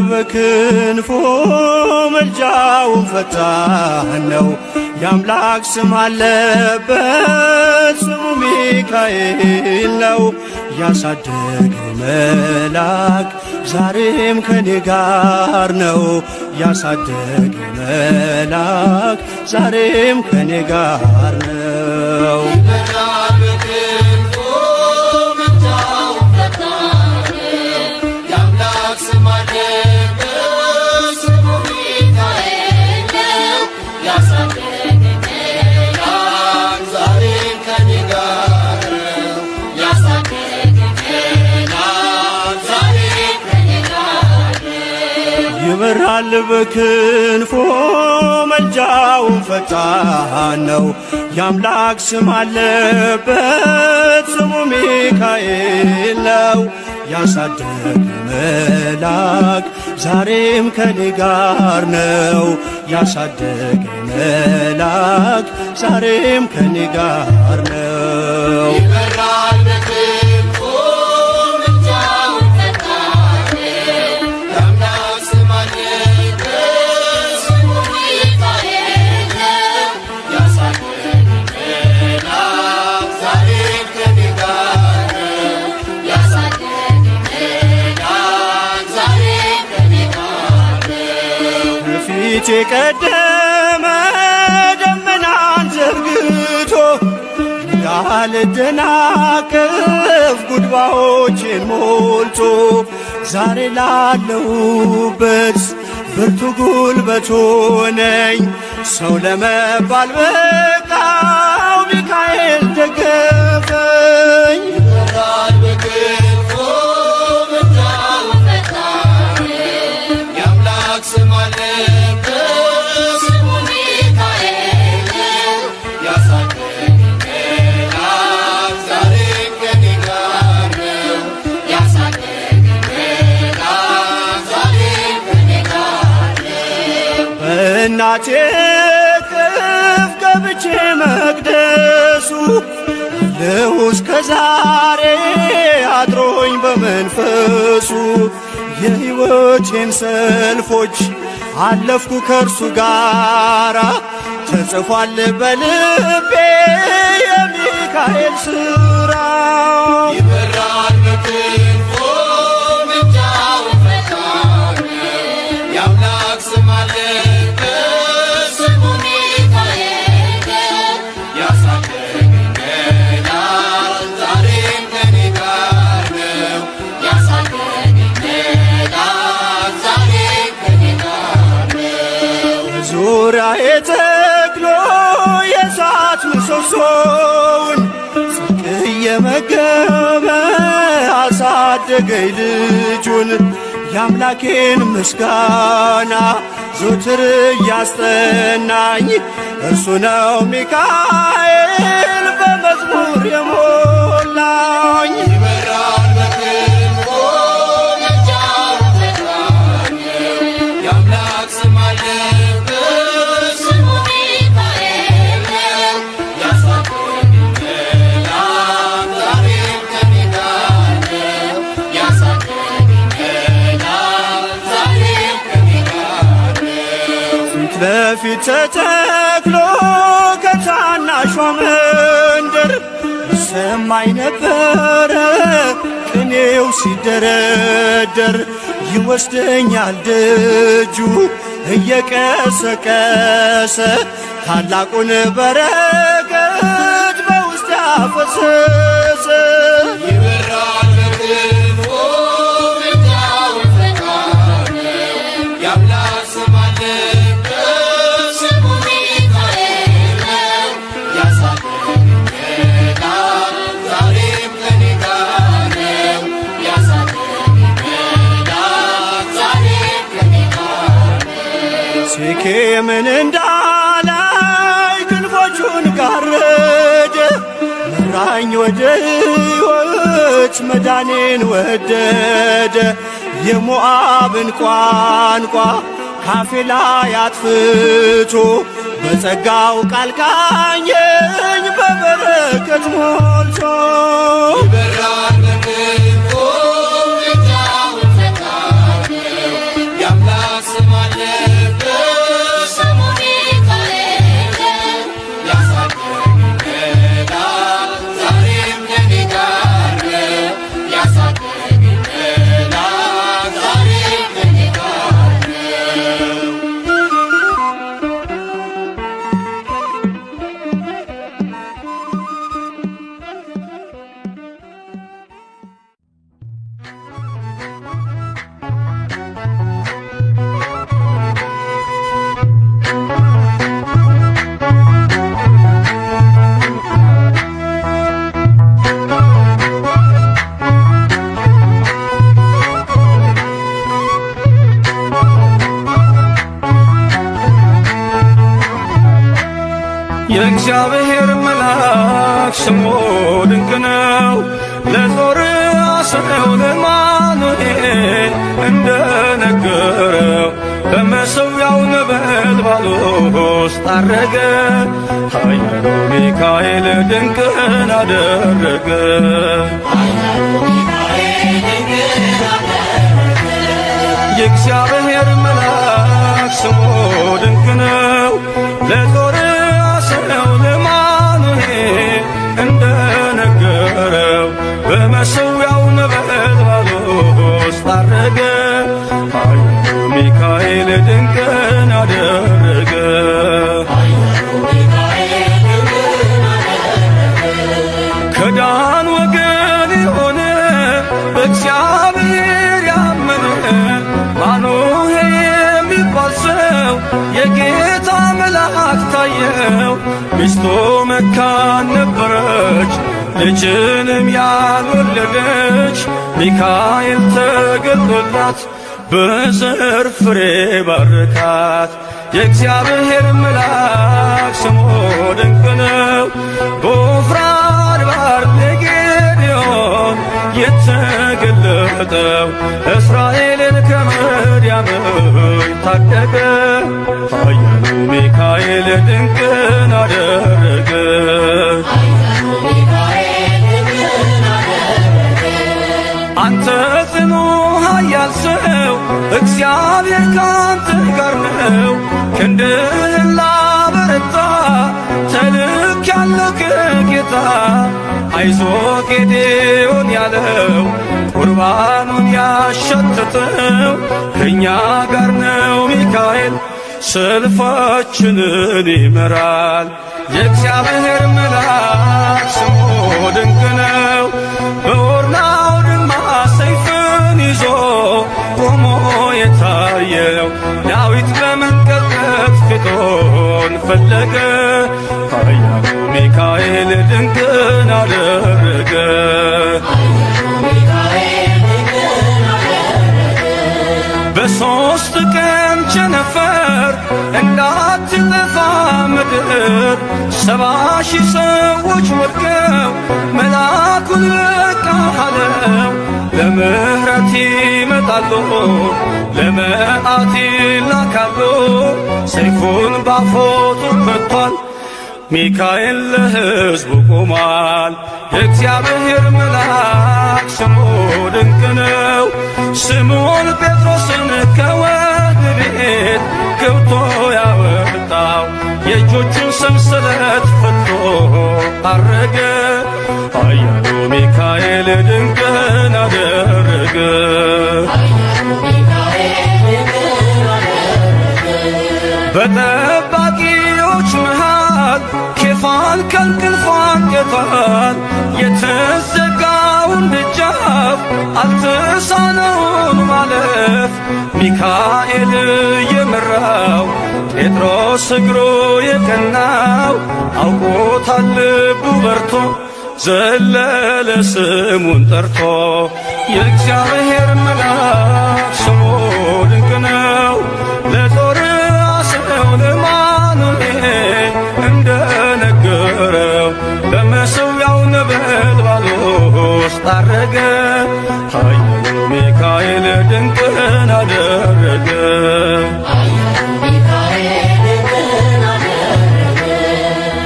በክንፎ መልጃው ፈጣን ነው። የአምላክ ስም አለበት ስሙ ሚካኤል ነው። ያሳደገ መልአክ ዛሬም ከኔ ጋር ነው። ያሳደገ መልአክ ዛሬም ከኔ ጋር ነው። ይበራል በክንፎ መልጃው ፈጣን ነው። የአምላክ ስም አለበት ስሙ ሚካኤል ነው። ያሳደገ መልአክ ዛሬም ከኔ ጋር ነው። ያሳደገ መልአክ ዛሬም ከኔ ጋር ነው። ፊት የቀደመ ደመናን ዘርግቶ እንዳልደናቀፍ ጉድባዎችን ሞልቶ ዛሬ ላለሁበት ብርቱ ጉልበት ሆነኝ። ሰው ለመባል በቃው ሚካኤል ደገፈኝ። እናቴ ቅፍ ገብቼ መቅደሱ አለሁ እስከ ዛሬ አድሮኝ በመንፈሱ። የሕይወቴን ሰልፎች አለፍኩ ከእርሱ ጋራ ተጽፏል በልቤ የሚካኤል ሥራ። ይበራል በክንፎ መልጃው ፈጣን የአምላክ ስም አለበት ስሙ ሚካኤል ያሳደገኝ መልአክ ዛሬም ከኔ ጋር ነው። ያሳደገኝ መልአክ ዛሬም ከኔ ጋር ነው። ዙሪያዬ ተክሎ የእሳት ምሰሶውን ጽድቅ እየመገበ አሳደገኝ ልጁን። የአምላኬን ምስጋና ዘወትር እያስጠናኝ እርሱ ነው ሚካኤል በመዝሙር የሞላኝ። ይበራል በክንፎ መልጃው ፈጣን የአምላክ ስም አለበት ስሙ ሚካኤል ያሳደገኝ መልአክ ዛሬም ከኔ ጋር ነው። ያሳደገኝ መልአክ ዛሬም ከኔ ጋር ነው። ፊት ለፊት ተተክሎ ከታናሿ መንደር ይሰማኝ ነበረ ቅኔው ሲደረደር። ይወስደኛል ደጁ እየቀሰቀሰ ታላቁን በረከት በውስጥ ያፈሰሰ። ይበራል በክንፎ መልጃው ፈጣን የአምላክ ስም አለበት ስሙ ሚካኤል ያሳደገኝ መልአክ ዛሬም ከኔ ጋር ነው። ያሳደገኝ መልአክ ዛሬም ከኔ ጋር ነው። ሴኬምን እንዳላይ ክንፎቹን ጋረደ መራኝ ወደ ሕይወት መዳኔን ወደደ። የሞዓብን ቋንቋ ካፌ ላይ አጥፍቶ በጸጋው ቃል ቃኘኝ በበረከት ሞልቶ። ይበራል በክንፎ መልጃው ፈጣን የእግዚአብሔር መልአክ ስሙ ድንቅ ነው። ለዞርዓ ሰው ለአማኑኤል እንደነገረው በመሠዊያው ነበልባል ውስጥ ዐረገ። ኃያሉ ሚካኤል ድንቅን አደረገ። የእግዚአብሔር መልአክ ስሙ ድንቅ ነው። ለዞርዓ ሰው ለአማኑኤል እንደነገረው በመሠዊያው ነበልባል ውስጥ ዐረገ። ኃያሉ ሚካኤል ድንቅን አደረገ። ከዳን ወገን የሆነ በእግዚአብሔር ያመነ ማኑሄ የሚባል ሰው የጌታ መልአክ ታየው። ሚስቱ መካን ነበረች፣ ልጅንም ያልወለደች። ሚካኤል ተገልጦላት በዘር ፍሬ ባረካት። የእግዚአብሔር መልአክ ስሙ ድንቅ ነው። በዖፍራ አድባር ለጌዴዎን የተገለጠው እስራኤልን ከምድያም ታደገ። ኃያሉ ሚካኤል ድንቅን አደረገ። አንተ ጽኑ ኃያል ሰው እግዚአብሔር ካንተ ጋር ነው። ክንድህን ላበረታ ተልኬአለሁ ከጌታ። አይዞህ ጌዴዎን ያለው ቁርባኑን ያሸተተው ከእኛ ጋር ነው ሚካኤል ሰልፋችንን ይመራል። የእግዚአብሔር መልአክ ስሙ ድንቅ ነው። በኦርናው ድማ ሰይፍን ይዞ ቆሞ የታየው ዳዊት በመንቀጥቀጥ ፊቱን ፈለገ። ኃያሉ ሚካኤል ድንቅን አደረገ። በሦስት ቀን ቸነፈር እንዳትጠፋ ምድር 70,000 ሰዎች ወድቀው መልአኩን በቃ አለው። ለምሕረት ይመጣሉ፣ ለመዓት ይላካሉ። ሰይፉን ባፎቱ ከቷል፣ ሚካኤል ለሕዝቡ ቆሟል። የእግዚአብሔር መልአክ ስሙ ድንቅ ነው። ስምዖን ጴጥሮስን ከወህኒ ቤት ገብቶ ያወጣው የእጆቹን ሰንሰለት ፈቶ ዐረገ። ኃያሉ ሚካኤል ድንቅን አደረገ። በጠባቂዎች መሃል ኬፋን ከእንቅልፉ አንቅቷል። የተዘጋውን ደጃፍ አልተሳነውም ማለፍ። ሚካኤል የመራው ጴጥሮስ እግሩ የቀናው አውቆታል ልቡ በርቶ ዘለለ ስሙን ጠርቶ። የእግዚአብሔር መልአክ ስሙ ድንቅ ነው። ለዞርዓ ሰው ለአማኑኤል እንደነገረው በመሠዊያው ነበልባል ውስጥ ዐረገ። ኃያሉ ሚካኤል ድንቅን አደረገ።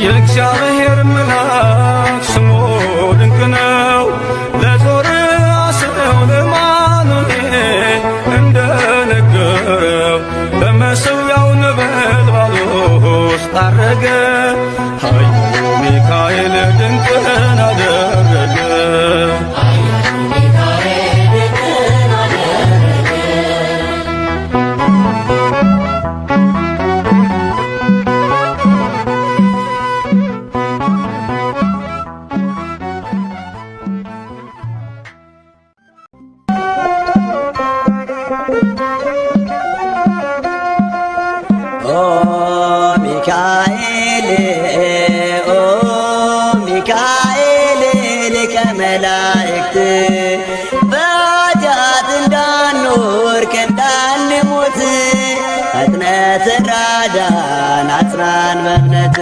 የእግዚአብሔር መልአክ ስሙ ድንቅ ነው። ለዞርዓ ሰው ለአማኑኤል እንደነገረው በመሠዊያው ነበልባል ውስጥ ዐረገ። ኃያሉ ሚካኤል ድንቅን አደረገ። ሚካኤል ሊቀ መላእክት በኃጢአት እንዳንወድቅ እንዳንሞት ፈጥነህ ተራዳን አጽናን በእምነት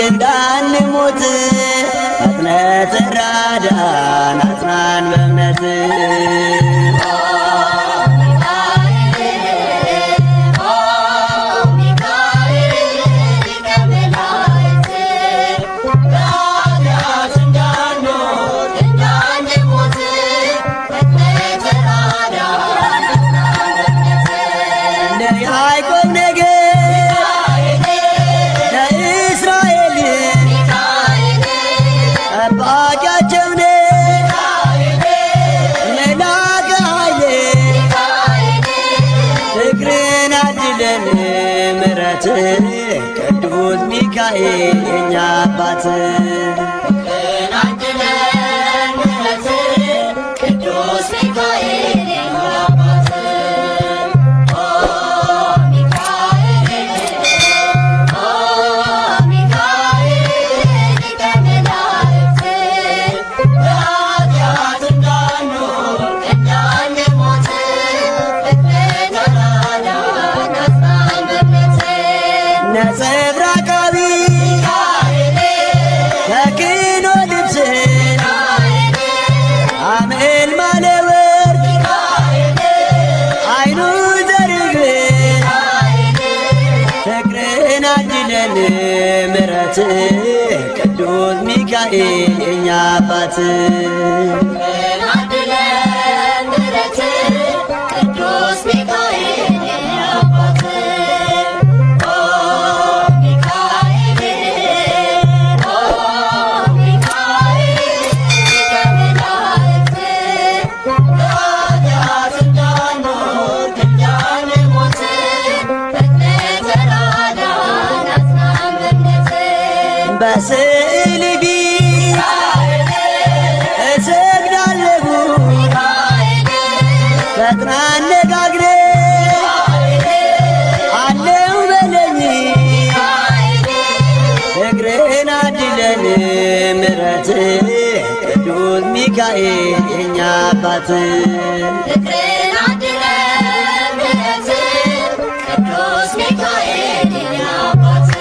እንዳንወድቅ እንዳንሞት ፈጥነህ ተራዳን አጽናን በእምነት ቅዱስ ሚካኤል የኛ አባት ቅዱስ ሚካኤል የኛ አባት ነጸብራቃቢ ተክኖ ልብስ አምኤል ማለወርቅ አይኑ ዘርግብ ፍቅርን አድለን ምሕረት ቅዱስ ሚካኤል የኛ አባት ቅዱስ ሚካኤል የኛ አባት በስዕል ፊት እሰግዳለሁ ፈጥና አነጋግረኝ አለው በለኝ ፍቅርህን አድለን ምሕረት ቅዱስ ሚካኤል የኛ አባት ፍቅርህን አድለን ምሕረት ቅዱስ ሚካኤል የኛ አባት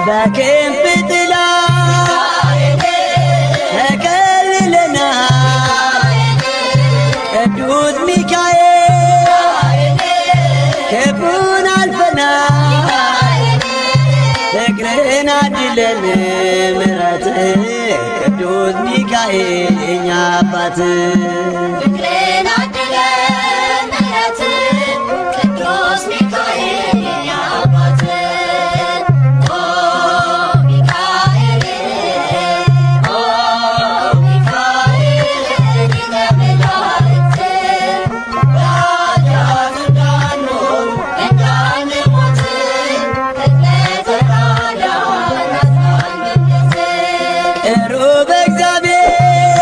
በክንፍ ጥላ ተከልለናል ቅዱስ ሚካኤል ክፉን አልፈናል ፍቅርህን አድለን ምሕረት ቅዱስ ሚካኤል የኛ አባት ፍቅርህን አድለን ምሕረት ቅዱስ ሚካኤል የኛ አባት ሩብ እግዚአብሔር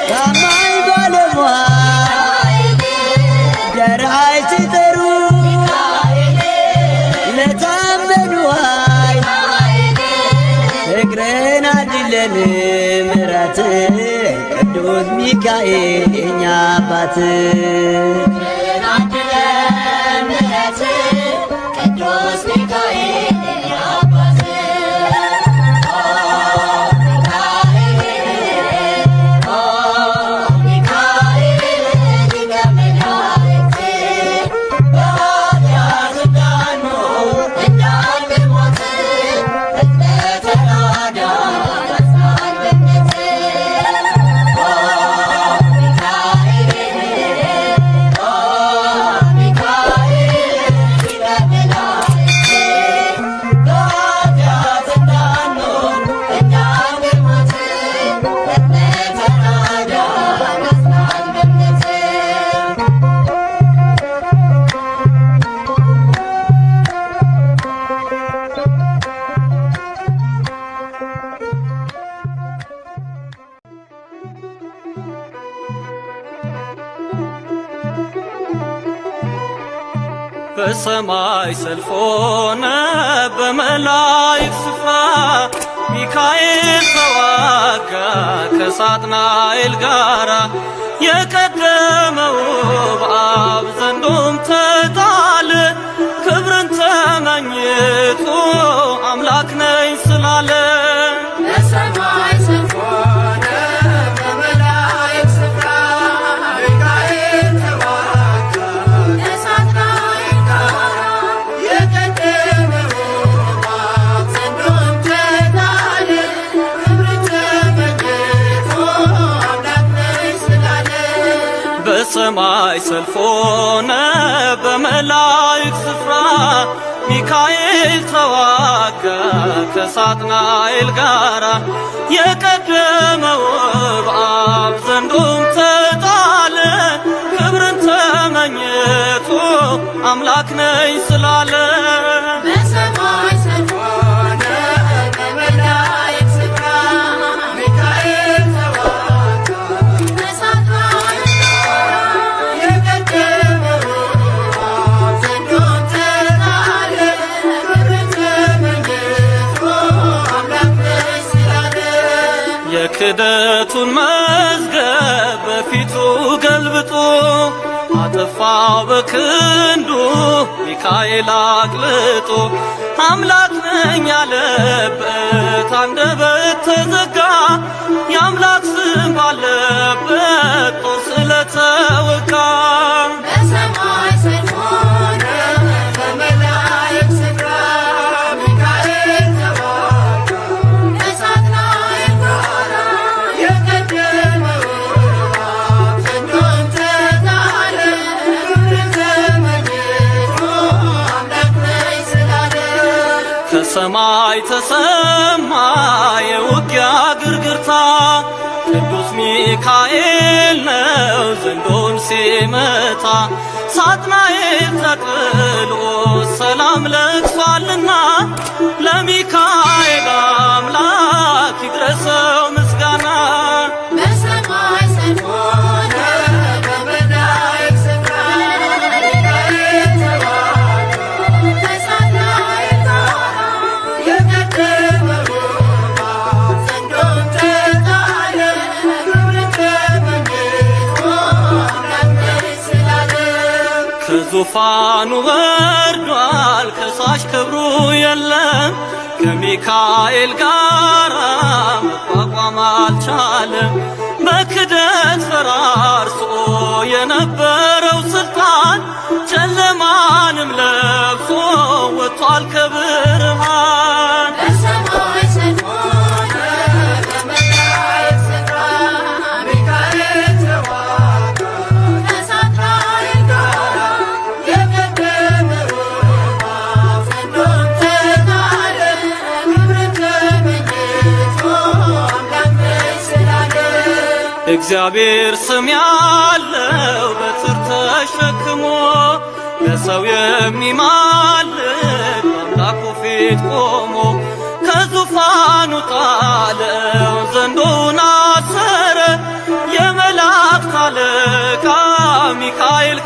ታማኝ ባለሟል ደራይ ሲጠሩ ለታመኑ ፍቅርህን አድለን ምሕረት ቅዱስ ሚካኤል የኛ አባት ቅዱስ ሚካኤል የኛ አባት በሰማይ ሰልፍ ሆነ በመላእክት ስፍራ ሚካኤል ተዋጋ ከሳጥናኤል ጋራ የቀደመው በአብ ዘንዶም ተጣለ ክብርን ተመኝቶ አምላክ ነኝ ስላለ በሰማይ ሰልፍ ሆነ በመላእክት ስፍራ ሚካኤል ተዋጋ ከሳጥናኤል ጋራ የቀደመው በአብ ዘንዶም ተጣለ ክብርን ተመኝቶ አምላክ ነኝ ስላለ በሰማይ ሰልፍ ሆነ በመላእክት ስፍራ ሚካኤል ተዋጋ ከሳጥናኤል ጋራ የቀደመው በአብ ዘንዶም ተጣለ ክብርን ተመኝቶ አምላክ ነኝ ስላለ በሰማይ ሰልፍ ሆነ በመላእክት ስፍራ ሚካኤል ተዋጋ ከሳጥናኤል ጋራ የቀደመው በአብ ዘንዶም ተጣለ ክብርን ተመኝቶ አምላክ ነኝ ስላለ የክደቱን መዝገብ በፊቱ ገልብጦ አጠፋው በክንዱ ሚካኤል አቅልጦ አምላክ ነኝ ያለበት አንደበት ተዘጋ የአምላክ ስም ባለበት ጦር ስለተወጋ በሰማይ ሰልፍ ሆነ በመላእክት ስፍራ ሚካኤል ተዋጋ ከሳጥናኤል ጋራ የቀደመው በአብ ዘንዶም ተጣለ ክብርን ተመኝቶ አምላክ ነኝ ስላለ ከሰማይ ተሰማ የውጊያ ግርግርታ ቅዱስ ሚካኤል ነው ዘንዶን ሲመታ ሳጥናኤል ተጥሎ ሰላም ለቅሷልና ለሚካኤል አምላክ ይድረሰው ምስጋና በሰማይ ሰልፍ ሆነ በመላእክት ስፍራ ሚካኤል ተዋጋ ከሳጥናኤል ጋራ የቀደመው በአብ ዘንዶም ተጣለ ክብርን ተመኝቶ አምላክ ነኝ ስላለ ከዙፋኑ ወርዷል ከሳሽ ክብሩ የለም ከሚካኤል ጋራ መቋቋም አልቻለም በክደት ፈራርሶ የነበረው ስልጣን ጨለማንም ለብሶ ወጥቷል ከብርሃን በሰማይ ሰልፍ ሆነ በመላእክት ስፍራ ሚካኤል ተዋጋ ከሳጥናኤል ጋራ የቀደመው በአብ ዘንዶም ተጣለ ክብርን ተመኝቶ አምላክ ነኝ ስላለ እግዚአብሔር ስም ያለው በትር ተሸክሞ ለሰው የሚማልድ በአምላኩ ፊት ቆሞ ከዙፋኑ ጣለው ዘንዶውን አሰረ የመላእክት አለቃ ሚካኤል